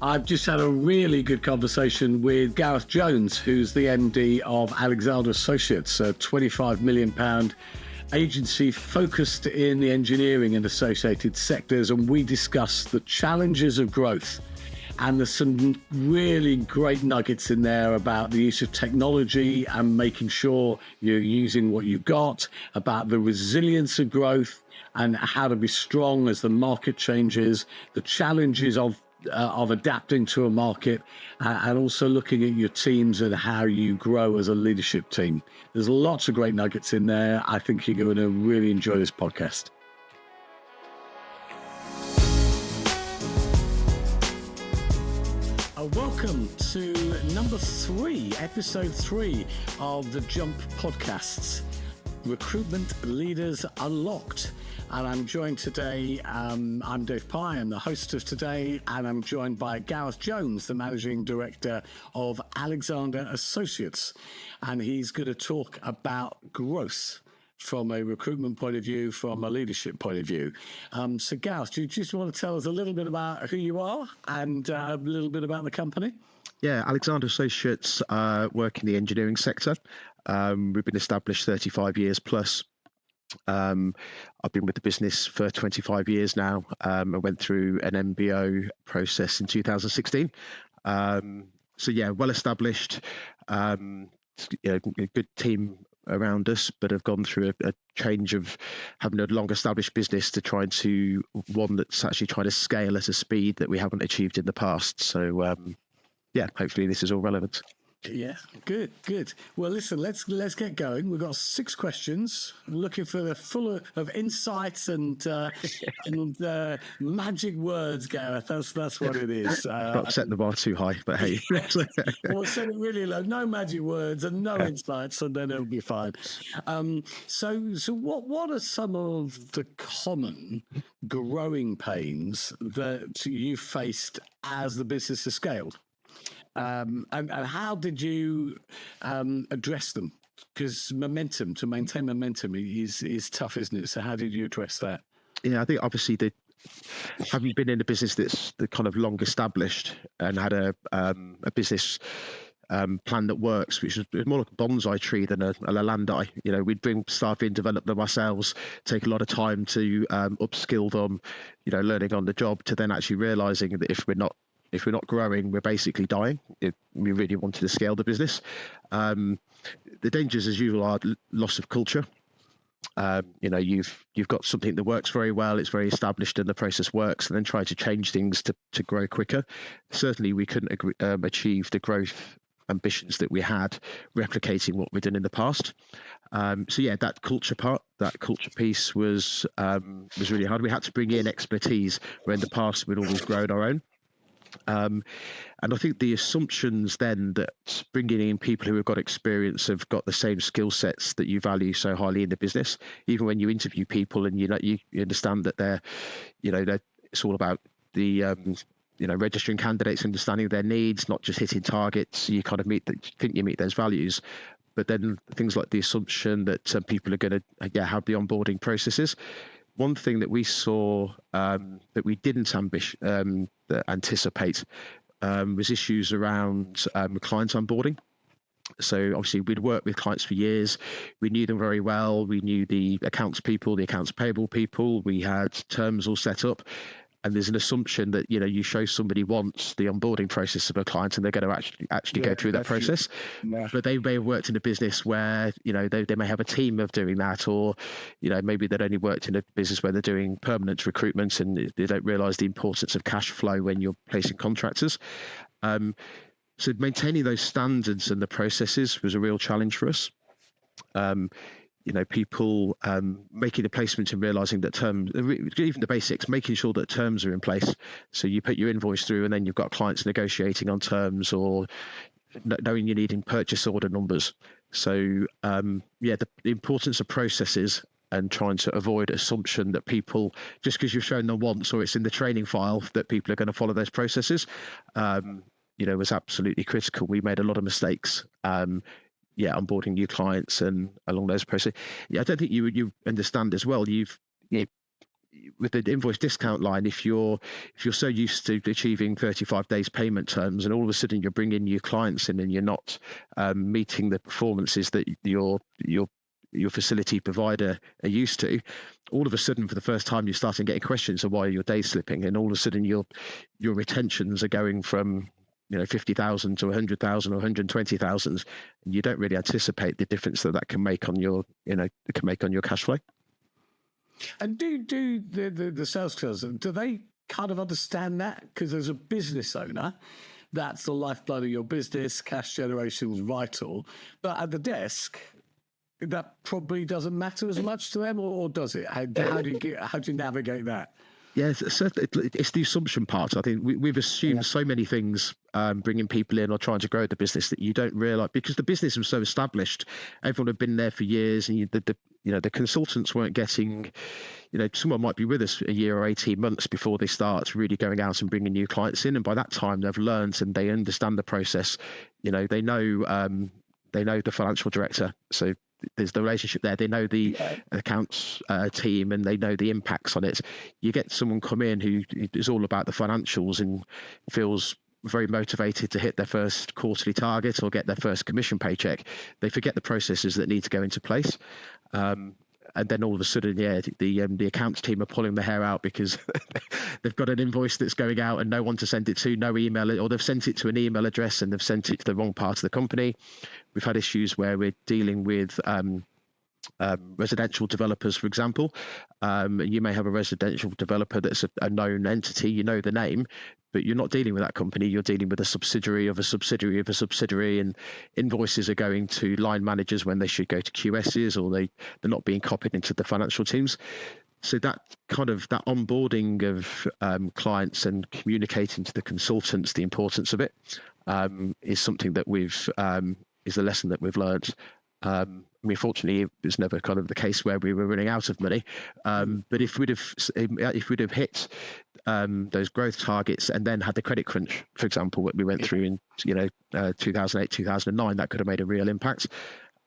I've just had a really good conversation with Gareth Jones, who's the MD of Alexander Associates, a £25 million agency focused in the engineering and associated sectors. And we discussed the challenges of growth. And there's some really great nuggets in there about the use of technology and making sure you're using what you've got, about the resilience of growth and how to be strong as the market changes, the challenges of adapting to a market, and also looking at your teams and how you grow as a leadership team. There's lots of great nuggets in there. I think you're going to really enjoy this podcast. Welcome to number 3, episode 3 of the Jump podcasts, Recruitment Leaders Unlocked. And I'm joined today, I'm Dave Pye, I'm the host of today, and I'm joined by Gareth Jones, the Managing Director of Alexander Associates. And he's going to talk about growth from a recruitment point of view, from a leadership point of view. So Gareth, do you just want to tell us a little bit about who you are and a little bit about the company? Yeah, Alexander Associates work in the engineering sector. We've been established 35 years plus. I've been with the business for 25 years now. I went through an MBO process in 2016. So yeah, well established, a good team around us, but have gone through a change of having a long established business to trying to one that's actually trying to scale at a speed that we haven't achieved in the past. So yeah, hopefully this is all relevant. Yeah, good. Well, listen, let's get going. We've got 6 questions. I'm looking for the full of insights and magic words, Gareth. That's what it is. Not set the bar too high, but hey. We'll set it really low. No magic words and no insights, and then it'll be fine. So what are some of the common growing pains that you faced as the business has scaled? And how did you address them? Because to maintain momentum is tough, isn't it? So how did you address that? Yeah, I think obviously having been in a business that's the kind of long established and had a business plan that works, which is more like a bonsai tree than a Leylandii. You know, we'd bring staff in, develop them ourselves, take a lot of time to upskill them, learning on the job, to then actually realizing that if we're not growing, we're basically dying. We really wanted to scale the business. The dangers, as usual, are loss of culture. You've got something that works very well, it's very established and the process works, and then try to change things to grow quicker. Certainly we couldn't achieve the growth ambitions that we had replicating what we've done in the past. So yeah, that culture piece was really hard. We had to bring in expertise where in the past we'd always grown our own. And I think the assumptions then that bringing in people who have got experience, have got the same skill sets that you value so highly in the business, even when you interview people and you understand that it's all about the registering candidates, understanding their needs, not just hitting targets. You kind of think you meet those values. But then things like the assumption that people are going to have the onboarding processes. One thing that we saw that we didn't anticipate was issues around client onboarding. So obviously we'd worked with clients for years. We knew them very well. We knew the accounts people, the accounts payable people. We had terms all set up. And there's an assumption that, you show somebody once the onboarding process of a client and they're going to actually go through that process. Yeah. But they may have worked in a business where, they may have a team of doing that, or, maybe they'd only worked in a business where they're doing permanent recruitment and they don't realize the importance of cash flow when you're placing contractors. So maintaining those standards and the processes was a real challenge for us. People making the placement and realizing that terms, even the basics, making sure that terms are in place. So you put your invoice through and then you've got clients negotiating on terms, or knowing you're needing purchase order numbers. So the importance of processes and trying to avoid assumption that people, just because you've shown them once or it's in the training file, that people are going to follow those processes, was absolutely critical. We made a lot of mistakes. Onboarding new clients and along those processes. Yeah, I don't think you understand as well. with the invoice discount line, if you're so used to achieving 35 days payment terms, and all of a sudden you're bringing new clients in and you're not meeting the performances that your facility provider are used to, all of a sudden for the first time you're starting getting questions of why your day's slipping, and all of a sudden your retentions are going from 50,000 to 100,000 or 120,000, and you don't really anticipate the difference that can make on your cash flow. And do the sales guys, do they kind of understand that? Because as a business owner, that's the lifeblood of your business. Cash generation is vital, but at the desk, that probably doesn't matter as much to them, or does it? How do you navigate that? Yes, it's the assumption part. I think we've assumed so many things, bringing people in or trying to grow the business, that you don't realise, because the business was so established. Everyone had been there for years, and the consultants weren't getting. Someone might be with us a year or 18 months before they start really going out and bringing new clients in, and by that time they've learned and they understand the process. They know the financial director, so there's the relationship there. They know the accounts team, and they know the impacts on it. You get someone come in who is all about the financials and feels very motivated to hit their first quarterly target or get their first commission paycheck. They forget the processes that need to go into place. And then all of a sudden, the accounts team are pulling their hair out because they've got an invoice that's going out and no one to send it to, no email, or they've sent it to an email address and they've sent it to the wrong part of the company. We've had issues where we're dealing with residential developers, for example. You may have a residential developer that's a known entity, you know the name, but you're not dealing with that company. You're dealing with a subsidiary of a subsidiary of a subsidiary, and invoices are going to line managers when they should go to QSs, or they're not being copied into the financial teams. So that onboarding of clients and communicating to the consultants the importance of it is something that is a lesson that we've learned. Fortunately, it was never kind of the case where we were running out of money. But if we'd have hit those growth targets and then had the credit crunch, for example, what we went through in 2008, 2009, that could have made a real impact.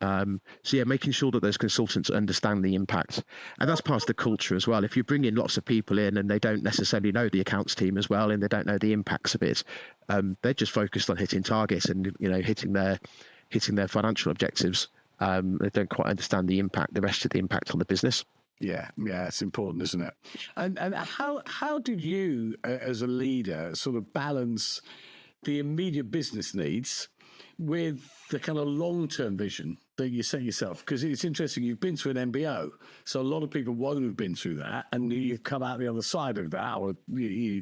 Making sure that those consultants understand the impact, and that's part of the culture as well. If you bring in lots of people in and they don't necessarily know the accounts team as well, and they don't know the impacts of it, they're just focused on hitting targets and hitting their financial objectives. They don't quite understand the rest of the impact on the business. Yeah, it's important, isn't it? And how did you, as a leader, sort of balance the immediate business needs with the kind of long-term vision that you set yourself? Because it's interesting, you've been through an MBO, so a lot of people won't have been through that, and you've come out the other side of that, or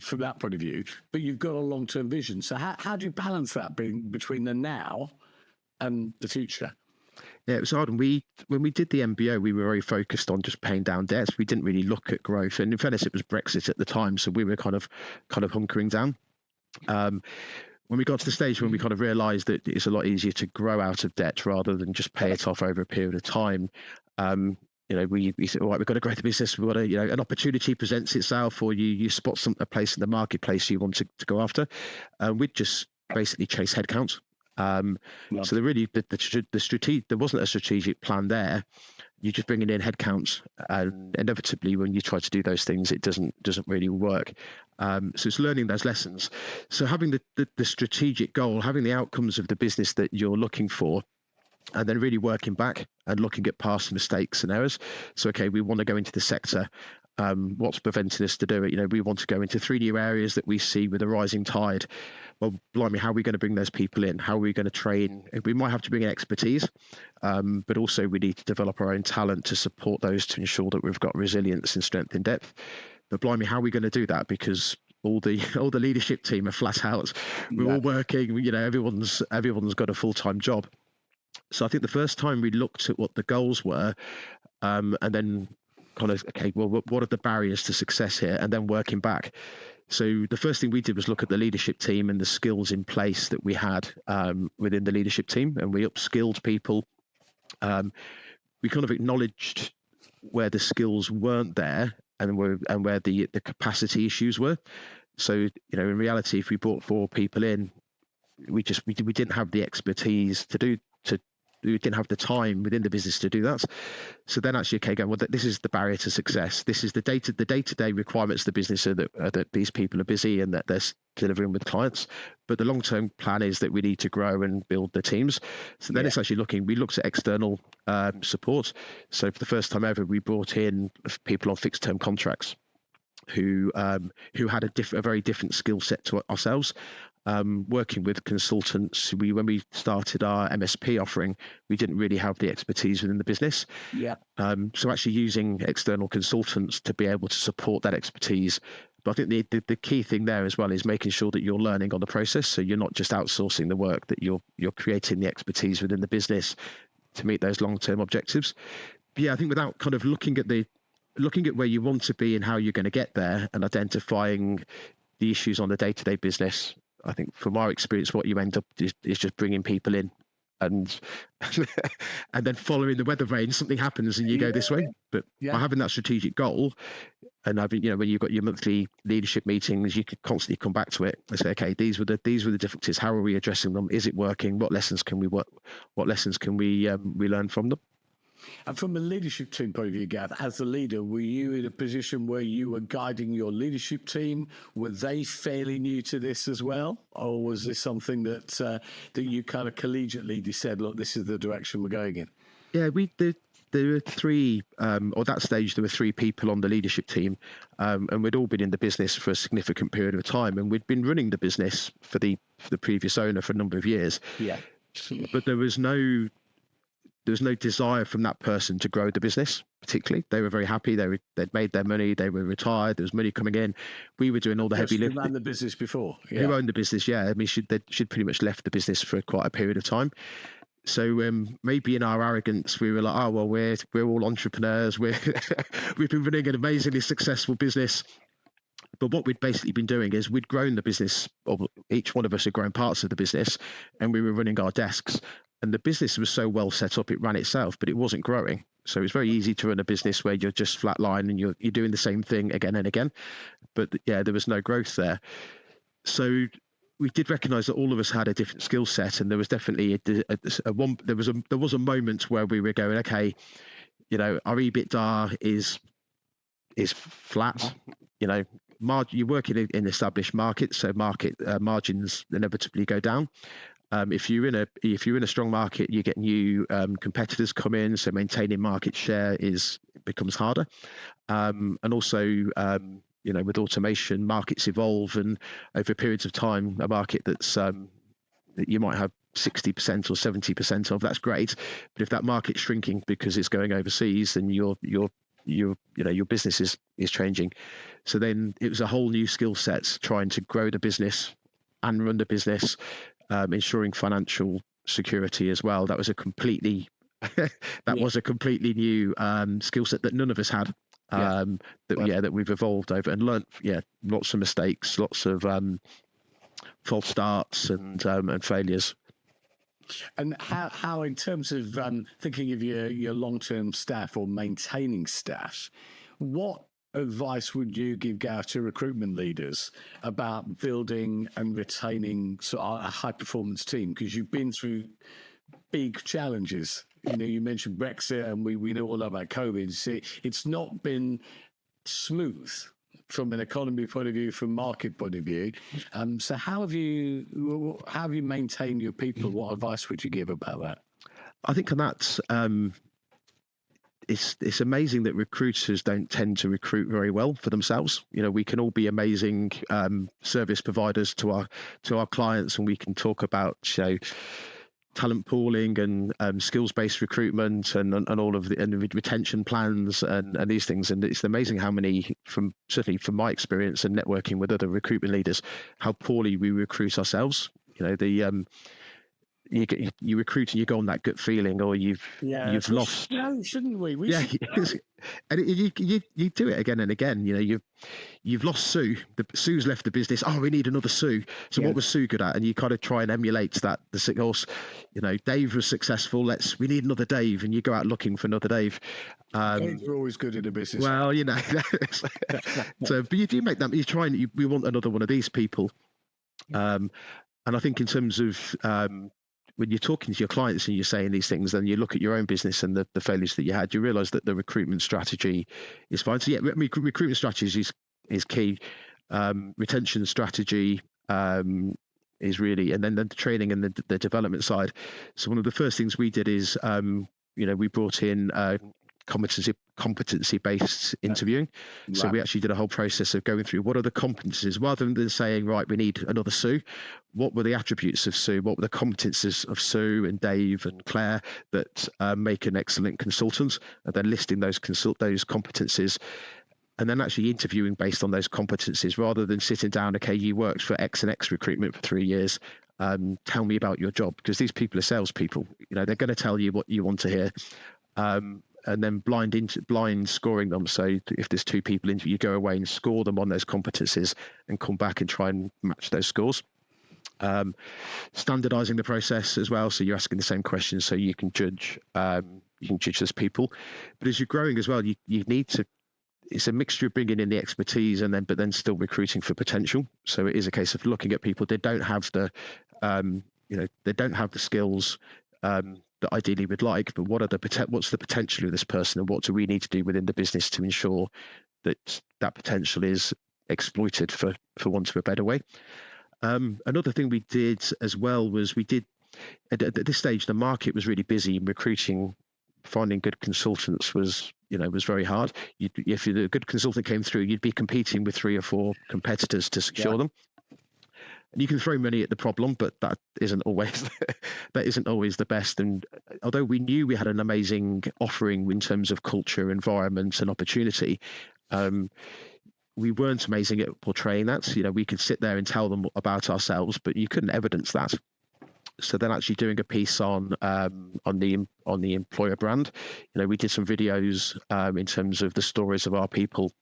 from that point of view, but you've got a long-term vision. So how do you balance that between the now and the future? Yeah, it was hard. And when we did the MBO, we were very focused on just paying down debts. We didn't really look at growth. And in fairness, it was Brexit at the time, so we were kind of hunkering down. When we got to the stage when we kind of realised that it's a lot easier to grow out of debt rather than just pay it off over a period of time, we said, all right, we've got to grow the business. We've got to, an opportunity presents itself, or you spot a place in the marketplace you want to go after. We'd just basically chase headcount. So there wasn't a strategic plan there. You're just bringing in headcounts, and inevitably, when you try to do those things, it doesn't really work. So it's learning those lessons. So having the strategic goal, having the outcomes of the business that you're looking for, and then really working back and looking at past mistakes and errors. So, okay, we want to go into the sector. What's preventing us to do it? We want to go into 3 new areas that we see with a rising tide. Well, blimey, how are we going to bring those people in? How are we going to train? We might have to bring in expertise, but also we need to develop our own talent to support those, to ensure that we've got resilience and strength in depth. But blimey, how are we going to do that? Because all the leadership team are flat out. We're all working. Everyone's got a full-time job. So I think the first time we looked at what the goals were, and then kind of, okay, well, what are the barriers to success here? And then working back. So the first thing we did was look at the leadership team and the skills in place that we had within the leadership team, and we upskilled people. We kind of acknowledged where the skills weren't there and where the capacity issues were. So, in reality, if we brought 4 people in, we didn't have the expertise to we didn't have the time within the business to do that. So then actually, okay, going, well, this is the barrier to success. This is the day-to-day requirements of the business are that these people are busy and that they're delivering with clients. But the long-term plan is that we need to grow and build the teams. So then it's actually we looked at external support. So for the first time ever, we brought in people on fixed-term contracts who had a very different skill set to ourselves. Working with consultants, when we started our MSP offering, we didn't really have the expertise within the business. So actually using external consultants to be able to support that expertise. But I think the key thing there as well is making sure that you're learning on the process. So you're not just outsourcing the work, that you're creating the expertise within the business to meet those long-term objectives. But yeah, I think without kind of looking at where you want to be and how you're going to get there and identifying the issues on the day-to-day business, I think from our experience, what you end up is just bringing people in and and then following the weather vane, something happens and you go this way. But by having that strategic goal and having, when you've got your monthly leadership meetings, you could constantly come back to it and say, okay, these were the differences. How are we addressing them? Is it working? What lessons can we learn from them? And from a leadership team point of view, Gareth, as a leader, were you in a position where you were guiding your leadership team? Were they fairly new to this as well? Or was this something that you kind of collegiately said, look, this is the direction we're going in? Yeah, there were three, or that stage, there were three people on the leadership team, and we'd all been in the business for a significant period of time, and we'd been running the business for the previous owner for a number of years. Yeah. But there was no desire from that person to grow the business, particularly. They were very happy. They'd made their money. They were retired. There was money coming in. We were doing all the heavy lifting. Who ran the business before? Yeah. Who owned the business? Yeah. I mean, she'd pretty much left the business for quite a period of time. So maybe in our arrogance, we were like, oh, well, we're all entrepreneurs. We've been running an amazingly successful business. But what we'd basically been doing is we'd grown the business, or each one of us had grown parts of the business, and we were running our desks. And the business was so well set up, it ran itself, but it wasn't growing. So it's very easy to run a business where you're just flatline and you're doing the same thing again and again. But yeah, there was no growth there. So we did recognise that all of us had a different skill set, and there was definitely there was a moment where we were going, okay, our EBITDA is flat. You work in established markets, so margins inevitably go down. If you're in a strong market, you get new competitors come in, so maintaining market share becomes harder. And also, with automation, markets evolve, and over periods of time, a market that you might have 60% or 70% of, that's great. But if that market's shrinking because it's going overseas, then your business is changing. So then it was a whole new skill set trying to grow the business and run the business. Ensuring financial security as well. That was a completely new skill set that none of us had. That we've evolved over and learnt. Lots of mistakes, lots of false starts and failures. And how in terms of thinking of your long-term staff or maintaining staff, what advice would you give, Gareth, to recruitment leaders about building and retaining a high-performance team? Because you've been through big challenges. You mentioned Brexit, and we know all about COVID. It's not been smooth from an economy point of view, from market point of view. So how have you maintained your people? What advice would you give about that? I think on that, it's amazing that recruiters don't tend to recruit very well for themselves. We can all be amazing service providers to our clients, and we can talk about talent pooling and skills-based recruitment and all of the retention plans and these things. And it's amazing how many, certainly from my experience and networking with other recruitment leaders, how poorly we recruit ourselves. You recruit and you go on that gut feeling, or you've lost. No, shouldn't we? And you do it again and again. You've lost Sue. Sue's left the business. Oh, we need another Sue. So what was Sue good at? And you kind of try and emulate that. Dave was successful. We need another Dave, and you go out looking for another Dave. Daves are always good in a business. Well, but you do make that. You try and we want another one of these people. And I think in terms of when you're talking to your clients and you're saying these things, then you look at your own business and the failures that you had, you realize that the recruitment strategy is fine. So yeah, recruitment strategy is key. Retention strategy is really, and then the training and the development side. So one of the first things we did is, we brought in competency-based interviewing. Right. So we actually did a whole process of going through what are the competencies, rather than saying, right, we need another Sue. What were the attributes of Sue? What were the competencies of Sue and Dave and Claire that make an excellent consultant? And then listing those competencies, and then actually interviewing based on those competencies, rather than sitting down, okay, you worked for X and X recruitment for 3 years. Tell me about your job, because these people are salespeople. They're going to tell you what you want to hear. And then blind scoring them. So if there's 2 people in, you go away and score them on those competencies and come back and try and match those scores. Standardizing the process as well. So you're asking the same questions so you can judge those people. But as you're growing as well, you need to, it's a mixture of bringing in the expertise but then still recruiting for potential. So it is a case of looking at people. They don't have the, they don't have the skills, that ideally we'd like, but what's the potential of this person, and what do we need to do within the business to ensure that potential is exploited, for want of a better way. Another thing we did as well was at this stage, the market was really busy in recruiting. Finding good consultants was very hard. If a good consultant came through, you'd be competing with 3 or 4 competitors to secure them. And you can throw money at the problem, but that isn't always the best. And although we knew we had an amazing offering in terms of culture, environment, and opportunity, we weren't amazing at portraying that. We could sit there and tell them about ourselves, but you couldn't evidence that. So then actually doing a piece on the employer brand, we did some videos in terms of the stories of our people,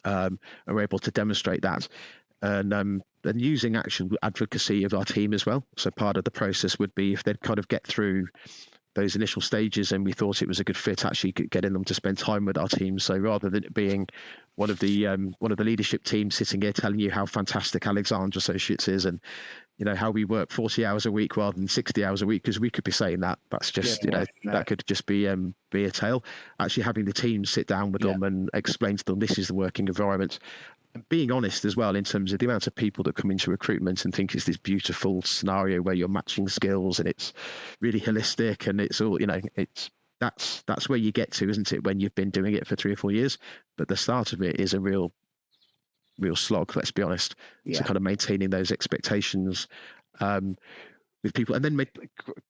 and we're able to demonstrate that. And using actual advocacy of our team as well. So part of the process would be, if they'd kind of get through those initial stages and we thought it was a good fit, actually getting them to spend time with our team. So rather than it being one of the leadership team sitting here telling you how fantastic Alexander Associates is, and how we work 40 hours a week rather than 60 hours a week, because we could be saying that's just that could just be a tale. Actually having the team sit down with them and explain to them this is the working environment. And being honest as well in terms of the amount of people that come into recruitment and think it's this beautiful scenario where you're matching skills and it's really holistic and it's all, that's where you get to, isn't it, when you've been doing it for 3 or 4 years. But the start of it is a real slog, let's be honest. So kind of maintaining those expectations with people, and then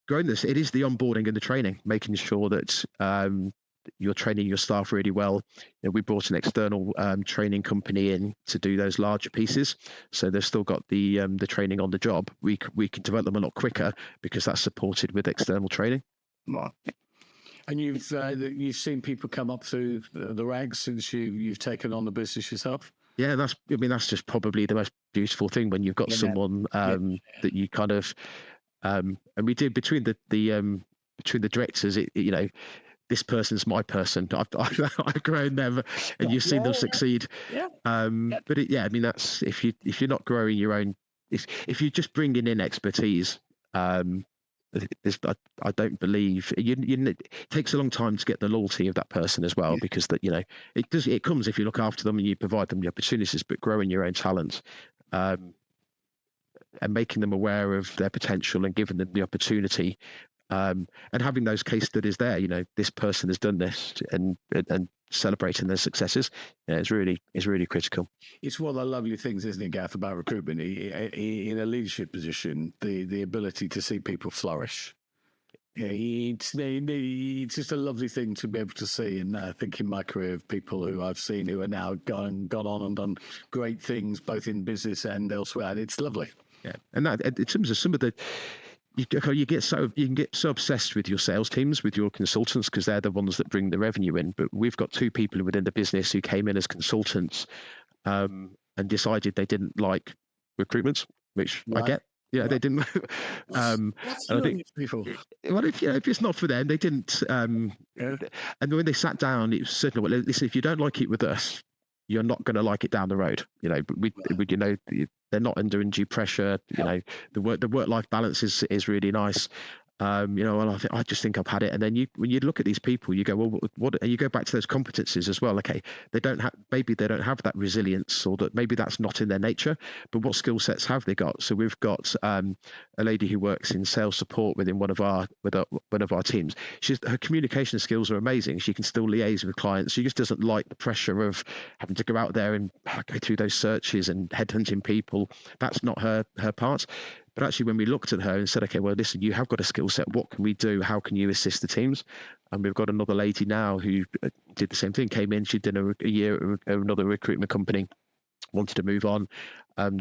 growing this, it is the onboarding and the training, making sure that you're training your staff really well. We brought an external training company in to do those larger pieces, so they've still got the training on the job. We can develop them a lot quicker because that's supported with external training. And you've seen people come up through the ranks since you've taken on the business yourself. Yeah, that's just probably the most beautiful thing when you've got someone that you kind of and we did between the directors. This person's my person. I've grown them, and you've seen them succeed. But that's if you're not growing your own, if you're just bringing in expertise. I don't believe it takes a long time to get the loyalty of that person as well, because it comes if you look after them and you provide them the opportunities, but growing your own talent and making them aware of their potential and giving them the opportunity. And having those case studies there, this person has done this, and celebrating their successes, is really critical. It's one of the lovely things, isn't it, Gareth, about recruitment? In a leadership position, the ability to see people flourish. It's just a lovely thing to be able to see. And I think in my career, of people who I've seen who are now gone on and done great things, both in business and elsewhere, and it's lovely. Yeah, and that in terms of some of the. You can get so obsessed with your sales teams, with your consultants, because they're the ones that bring the revenue in. But we've got 2 people within the business who came in as consultants and decided they didn't like recruitment, which I get. Yeah, they didn't. And I think people. Well, if it's not for them, they didn't. And when they sat down, it was certainly, well, listen, if you don't like it with us, you're not going to like it down the road. They're not under undue pressure. The work-life balance is really nice. And I just think I've had it. And then when you look at these people, you go, well, what? And you go back to those competencies as well. Okay, maybe they don't have that resilience, or that maybe that's not in their nature. But what skill sets have they got? So we've got a lady who works in sales support within one of our teams. Her communication skills are amazing. She can still liaise with clients. She just doesn't like the pressure of having to go out there and go through those searches and headhunting people. That's not her part. But actually, when we looked at her and said, okay, well, listen, you have got a skill set. What can we do? How can you assist the teams? And we've got another lady now who did the same thing, came in, she'd done a year at another recruitment company, wanted to move on,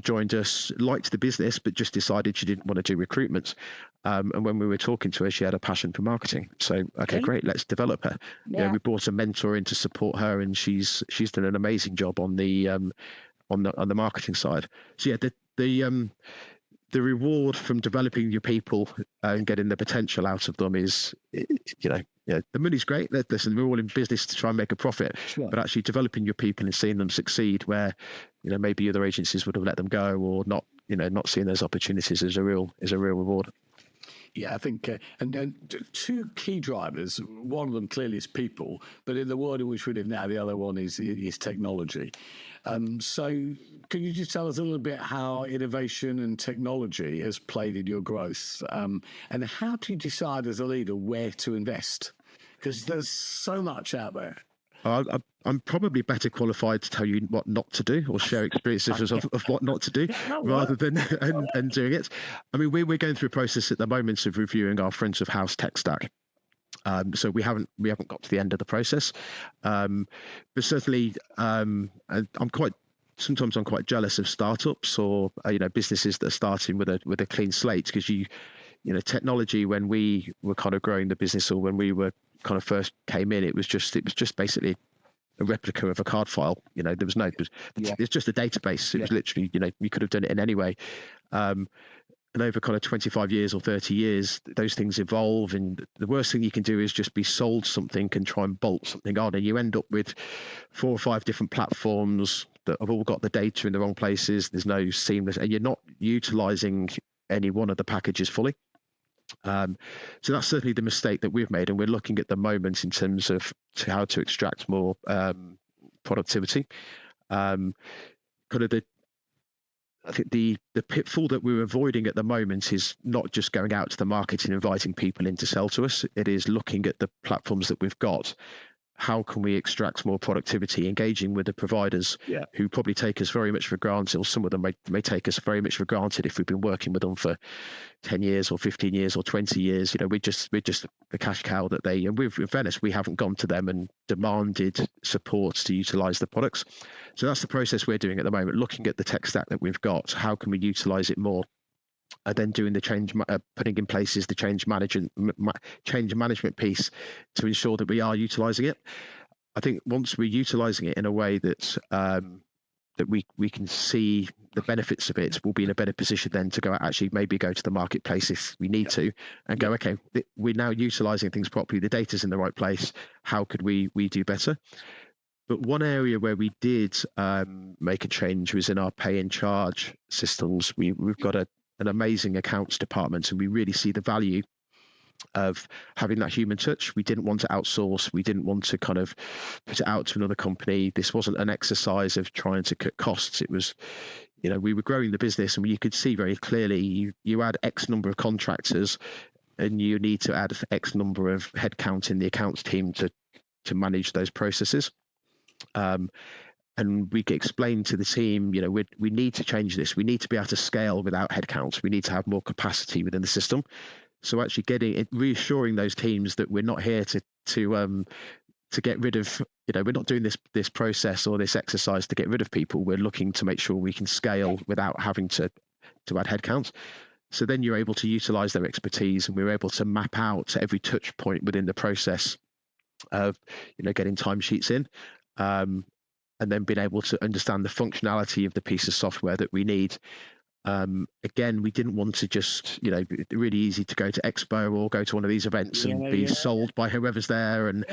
joined us, liked the business, but just decided she didn't want to do recruitment. And when we were talking to her, she had a passion for marketing. So, okay, great, let's develop her. Yeah. We brought a mentor in to support her, and she's done an amazing job on the marketing side. So yeah, the reward from developing your people and getting the potential out of them is, the money's great. Listen, we're all in business to try and make a profit, Sure. but actually developing your people and seeing them succeed where, maybe other agencies would have let them go, or not seeing those opportunities is a real reward. Yeah, I think, and two key drivers. One of them clearly is people, but in the world in which we live now, the other one is technology. So can you just tell us a little bit how innovation and technology has played in your growth? And how do you decide as a leader where to invest? Because there's so much out there. I'm probably better qualified to tell you what not to do, or share experiences of what not to do, rather than and doing it. I mean, we're going through a process at the moment of reviewing our front of house tech stack. So we haven't got to the end of the process, but certainly sometimes I'm quite jealous of startups or businesses that are starting with a clean slate, because technology, when we were kind of growing the business, or when we were kind of first came in, it was just basically a replica of a card file. There was it's just a database. It was literally, you could have done it in any way. And over kind of 25 years or 30 years, those things evolve, and the worst thing you can do is just be sold something and try and bolt something on, and you end up with 4 or 5 different platforms that have all got the data in the wrong places. There's no seamless, and you're not utilizing any one of the packages fully. So that's certainly the mistake that we've made, and we're looking at the moment in terms of how to extract more productivity. I think the pitfall that we're avoiding at the moment is not just going out to the market and inviting people in to sell to us. It is looking at the platforms that we've got. How can we extract more productivity, engaging with the providers who probably take us very much for granted, or some of them may take us very much for granted if we've been working with them for 10 years or 15 years or 20 years. We're just the cash cow that they, and in fairness, we haven't gone to them and demanded support to utilize the products. So that's the process we're doing at the moment, looking at the tech stack that we've got. How can we utilize it more? And then doing the putting in place the change management piece to ensure that we are utilizing it. I think once we're utilizing it in a way that that we can see the benefits of it, we'll be in a better position then to go to the marketplace if we need to, and go, okay, we're now utilizing things properly. The data's in the right place. How could we do better? But one area where we did make a change was in our pay and charge systems. We've got an amazing accounts department, and we really see the value of having that human touch. We didn't want to outsource. We didn't want to kind of put it out to another company. This wasn't an exercise of trying to cut costs. It was, we were growing the business, and you could see very clearly you add X number of contractors, and you need to add X number of headcount in the accounts team to manage those processes. And we explained to the team, we need to change this. We need to be able to scale without headcount. We need to have more capacity within the system. So actually reassuring those teams that we're not here to get rid of, we're not doing this process or this exercise to get rid of people. We're looking to make sure we can scale without having to add headcount. So then you're able to utilize their expertise, and we're able to map out every touch point within the process of, getting timesheets in. And then being able to understand the functionality of the piece of software that we need. Again, we didn't want to just, really easy to go to Expo or go to one of these events and be sold by whoever's there and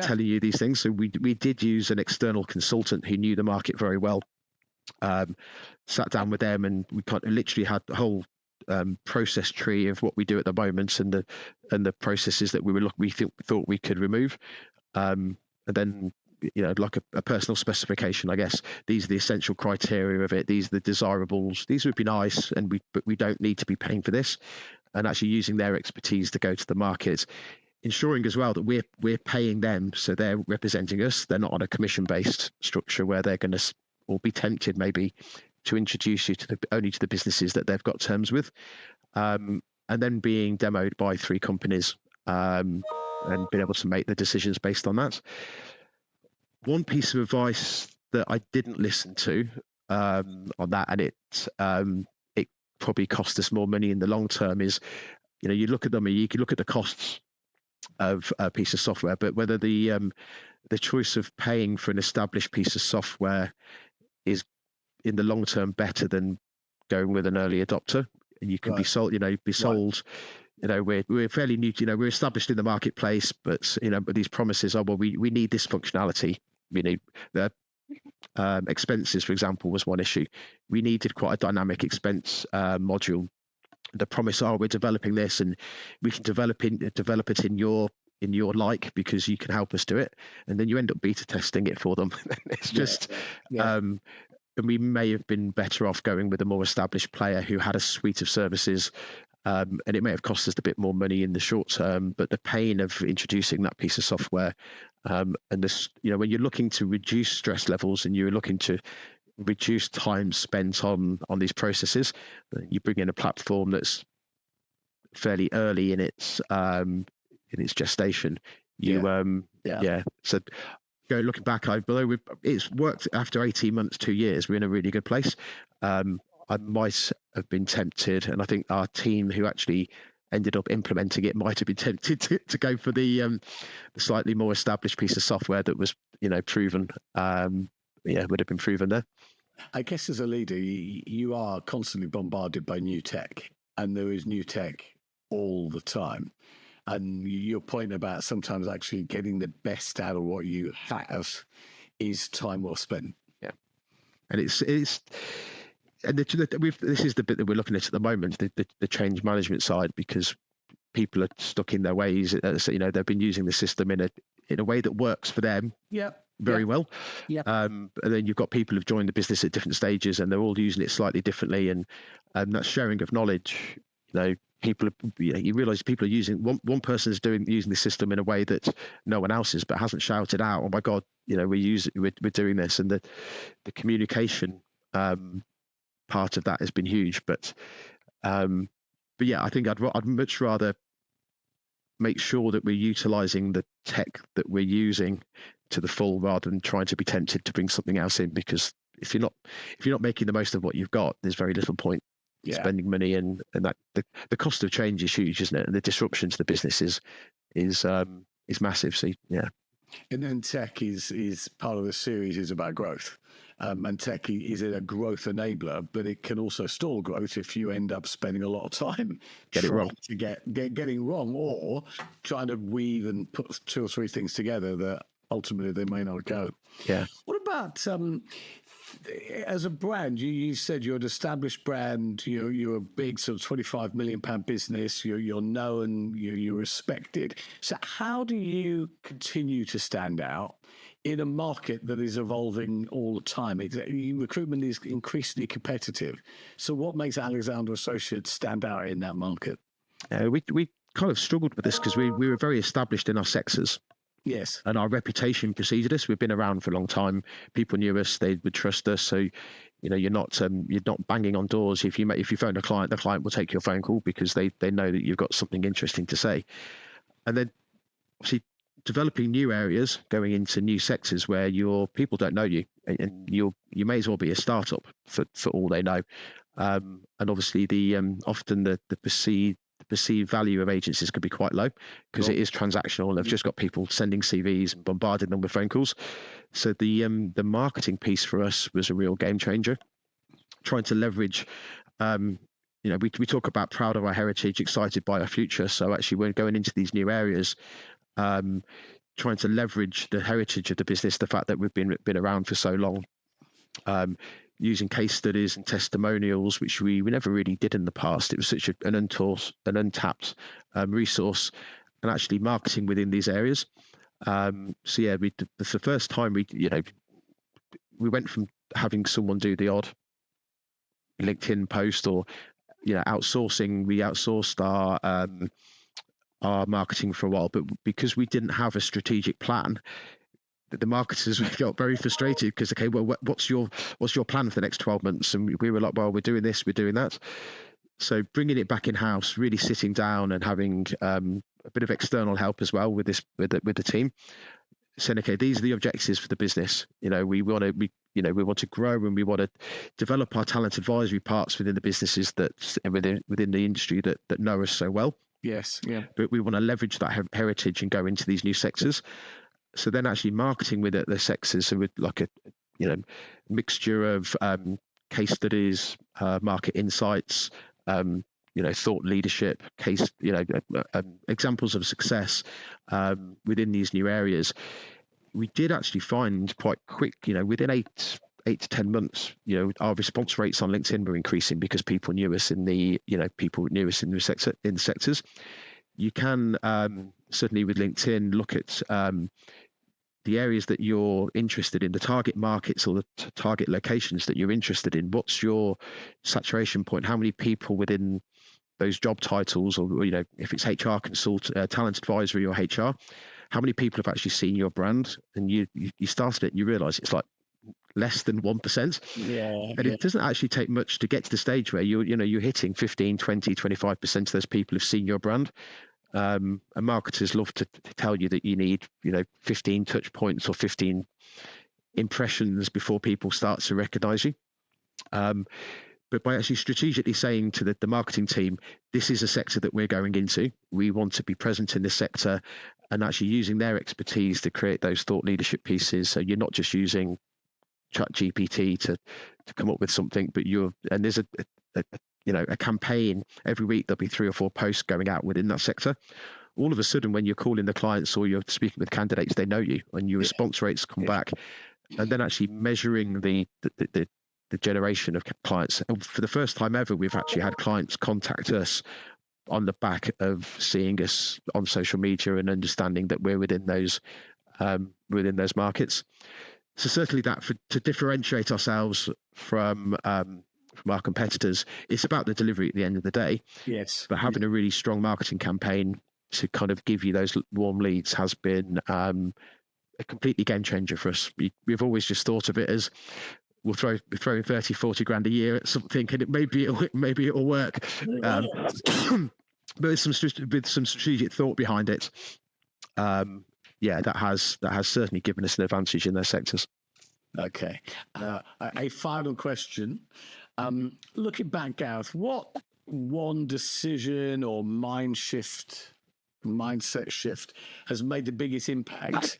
telling you these things. So we did use an external consultant who knew the market very well. Sat down with them, and we literally had the whole process tree of what we do at the moment and the processes that we thought we could remove, and then like a personal specification, I guess. These are the essential criteria of it. These are the desirables. These would be nice, but we don't need to be paying for this. And actually using their expertise to go to the market, ensuring as well that we're paying them, so they're representing us. They're not on a commission-based structure where they're going to or be tempted maybe to introduce you only to the businesses that they've got terms with, and then being demoed by 3 companies, and being able to make the decisions based on that. One piece of advice that I didn't listen to on that, and it probably cost us more money in the long term, is you look at them, you can look at the costs of a piece of software, but whether the choice of paying for an established piece of software is in the long term better than going with an early adopter. And you can be sold, we're fairly new, we're established in the marketplace, but but these promises are, well, we need this functionality. We need the expenses, for example, was one issue. We needed quite a dynamic expense module. The promise, we're developing this and we can develop it in your because you can help us do it, and then you end up beta testing it for them. It's just and we may have been better off going with a more established player who had a suite of services, and it may have cost us a bit more money in the short term, but the pain of introducing that piece of software, and this, when you're looking to reduce stress levels and you're looking to reduce time spent on these processes, you bring in a platform that's fairly early in its gestation. So looking back, although it's worked after 18 months, 2 years, we're in a really good place. I might have been tempted, and I think our team who actually ended up implementing it might have been tempted to go for the slightly more established piece of software that was proven. Would have been proven there. I guess as a leader, you are constantly bombarded by new tech, and there is new tech all the time. And your point about sometimes actually getting the best out of what you have is time well spent. Yeah, and this is the bit that we're looking at the moment, the change management side, because people are stuck in their ways. They've been using the system in a way that works for them. Very well. And then you've got people who've joined the business at different stages, and they're all using it slightly differently, and that sharing of knowledge. You realise people are using one person is using the system in a way that no one else is, but hasn't shouted out, "Oh my God, we're doing this," and the communication part of that has been huge. But I think I'd much rather make sure that we're utilising the tech that we're using to the full, rather than trying to be tempted to bring something else in, because if you're not making the most of what you've got, there's very little point spending money, and that the cost of change is huge, isn't it? And the disruption to the business is massive. So and then tech is part of the series is about growth, and tech is a growth enabler, but it can also stall growth if you end up spending a lot of time getting wrong, or trying to weave and put 2 or 3 things together that ultimately they may not go. What about as a brand? You said you're an established brand. You're a big sort of £25 million business. You're known. You're respected. So how do you continue to stand out in a market that is evolving all the time? Recruitment is increasingly competitive. So what makes Alexander Associates stand out in that market? We kind of struggled with this because we were very established in our sectors. Yes. And our reputation preceded us. We've been around for a long time. People knew us. They would trust us. So, you're not banging on doors. If you phone a client, the client will take your phone call because they know that you've got something interesting to say. And then, obviously, developing new areas, going into new sectors where your people don't know you, and you may as well be a startup for all they know. And obviously, often the perceived value of agencies could be quite low because it is transactional. They've just got people sending CVs and bombarding them with phone calls. So the marketing piece for us was a real game changer, trying to leverage we talk about proud of our heritage, excited by our future. So actually, we're going into these new areas, trying to leverage the heritage of the business, the fact that we've been around for so long, using case studies and testimonials, which we never really did in the past. It was such an untapped resource, and actually marketing within these areas. So yeah, it's the first time we went from having someone do the odd LinkedIn post or outsourcing. We outsourced our marketing for a while, but because we didn't have a strategic plan, the marketers got very frustrated because, okay, well, what's your plan for the next 12 months? And we were like, well, we're doing this, we're doing that. So bringing it back in house, really sitting down and having a bit of external help as well with the team, saying, okay, these are the objectives for the business. We want to grow, and we want to develop our talent advisory parts within the businesses that within the industry that know us so well. Yes, yeah. But we want to leverage that heritage and go into these new sectors. So then actually marketing with the sectors, so with like a mixture of case studies, market insights, thought leadership, examples of success within these new areas. We did actually find quite quick, within 8 to 10 months, our response rates on LinkedIn were increasing because people knew us in the sectors. You can certainly with LinkedIn look at the areas that you're interested in, the target markets or the target locations that you're interested in. What's your saturation point? How many people within those job titles, or if it's HR consultant, talent advisory, or HR, how many people have actually seen your brand? And you started it, and you realize it's like less than 1%. And it doesn't actually take much to get to the stage where you're hitting 15, 20, 25% of those people have seen your brand. And marketers love to tell you that you need 15 touch points or 15 impressions before people start to recognize you. But by actually strategically saying to the marketing team, this is a sector that we're going into, we want to be present in this sector, and actually using their expertise to create those thought leadership pieces. So you're not just using ChatGPT to come up with something, but there's a campaign every week. There'll be 3 or 4 posts going out within that sector. All of a sudden, when you're calling the clients or you're speaking with candidates, they know you, and your response rates come back. And then actually measuring the generation of clients. And for the first time ever, we've actually had clients contact us on the back of seeing us on social media and understanding that we're within those markets. So certainly to differentiate ourselves from our competitors, it's about the delivery at the end of the day. Yes. But having a really strong marketing campaign to kind of give you those warm leads has been a completely game changer for us. We've always just thought of it as we're throwing 30, 40 grand a year at something, and maybe it'll work. But with some strategic thought behind it, that has certainly given us an advantage in those sectors. Okay. A final question. Looking back, Gareth, what one decision or mindset shift has made the biggest impact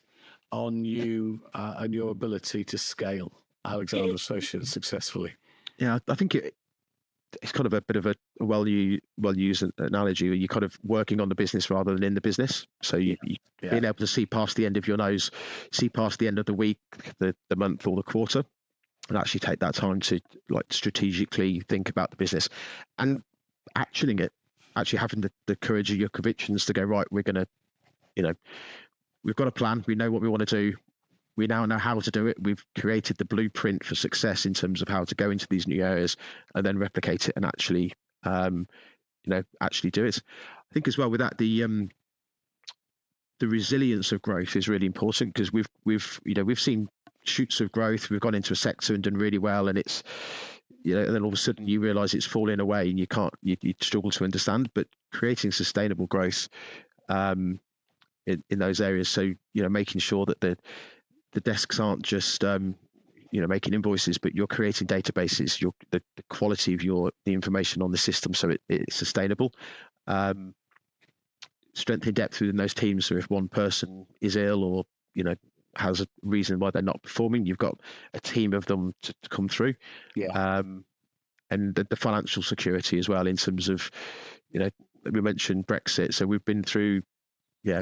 on you and your ability to scale Alexander Associates successfly? Yeah, I think it's kind of a bit of a well-used analogy. You're kind of working on the business rather than in the business. So you being able to see past the end of your nose, see past the end of the week, the month, or the quarter, and actually take that time to strategically think about the business and actioning it. Actually having the courage of your convictions to go, right, we're going to, we've got a plan. We know what we want to do. We now know how to do it. We've created the blueprint for success in terms of how to go into these new areas and then replicate it and actually do it. I think as well with that, the resilience of growth is really important, because we've seen shoots of growth. We've gone into a sector and done really well, and it's and then all of a sudden you realize it's falling away and you struggle to understand. But creating sustainable growth in those areas, so making sure that the desks aren't just making invoices, but you're creating databases, the quality of the information on the system, so it's sustainable. Strength in depth within those teams, so if one person is ill or has a reason why they're not performing, you've got a team of them to come through. and the financial security as well, in terms of, we mentioned Brexit. So we've been through,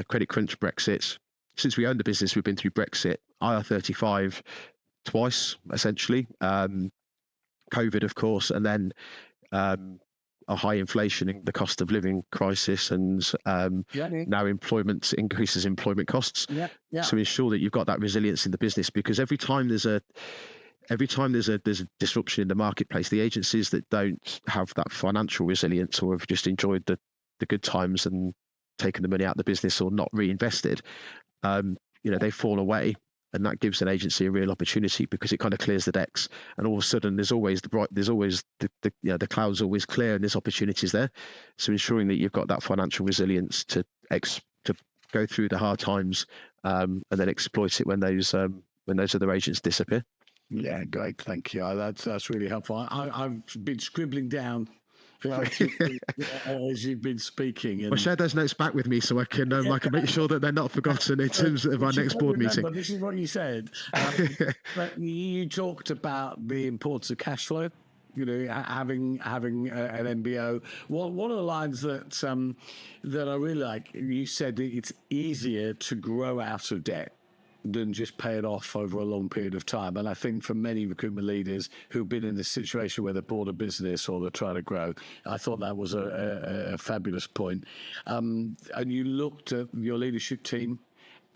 credit crunch, Brexit. Since we owned the business, we've been through Brexit, IR35 twice, essentially. COVID, of course, and then a high inflation in the cost of living crisis, and now employment increases employment costs. To ensure that you've got that resilience in the business, because every time there's a disruption in the marketplace, the agencies that don't have that financial resilience, or have just enjoyed the good times and taken the money out of the business or not reinvested, they fall away. And that gives an agency a real opportunity, because it kind of clears the decks, and all of a sudden there's always the clouds always clear, and there's opportunities there. So ensuring that you've got that financial resilience to go through the hard times, and then exploit it when those other agents disappear. Yeah, great, thank you. That's really helpful. I've been scribbling down as you've been speaking. Well, share those notes back with me, so I can make sure that they're not forgotten in terms of our next board meeting. This is what you said. But you talked about the importance of cash flow. Having an MBO. One of the lines that I really like, you said that it's easier to grow out of debt than just pay it off over a long period of time. And I think for many recruitment leaders who've been in this situation where they've bought a business or they're trying to grow, I thought that was a fabulous point. And you looked at your leadership team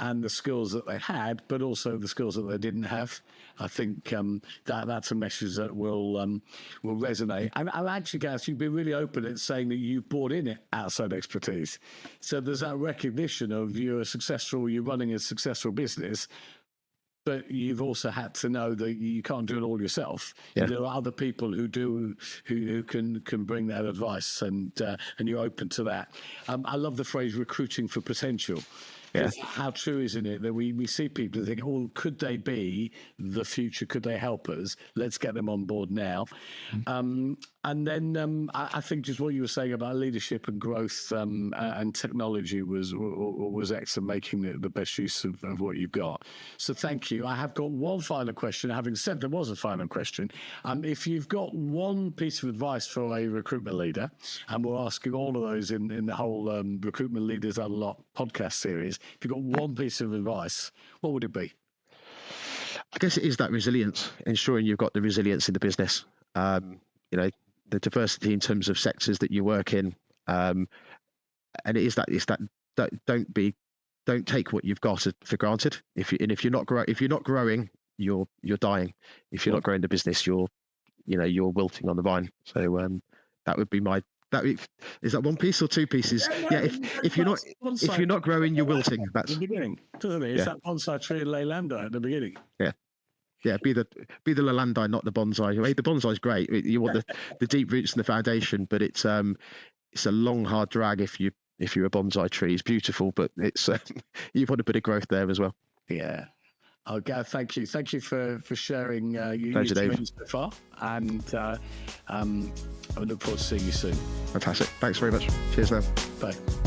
and the skills that they had, but also the skills that they didn't have. I think that's a message that will resonate. And actually, Gareth, you've been really open at saying that you brought in outside expertise. So there's that recognition of you're running a successful business, but you've also had to know that you can't do it all yourself. Yeah. There are other people who can bring that advice, and you're open to that. I love the phrase recruiting for potential. Yeah. How true isn't it that we see people who think, oh, could they be the future? Could they help us? Let's get them on board now. And then I think just what you were saying about leadership and growth and technology was excellent, making the best use of what you've got. So thank you. I have got one final question. Having said there was a final question, if you've got one piece of advice for a recruitment leader, and we're asking all of those in the whole Recruitment Leaders Unlocked podcast series, if you've got one piece of advice, what would it be? I guess it is that resilience, ensuring you've got the resilience in the business. The diversity in terms of sectors that you work in, and it's that don't take what you've got for granted. If you're not growing, you're dying. If you're not growing the business, you're wilting on the vine. So that would be my. Is that one piece or two pieces? Yeah. If you're not growing, you're wilting. That's the beginning, doesn't it? It's that bonsai tree in Leylandii at the beginning. Yeah. Yeah, be the Leylandii, not the bonsai. I mean, the bonsai is great. You want the deep roots and the foundation, but it's a long, hard drag if you're a bonsai tree. It's beautiful, but it's you want a bit of growth there as well. Yeah. Oh, Gareth, thank you. Thank you for sharing your journey so far, and I look forward to seeing you soon. Fantastic. Thanks very much. Cheers, now. Bye.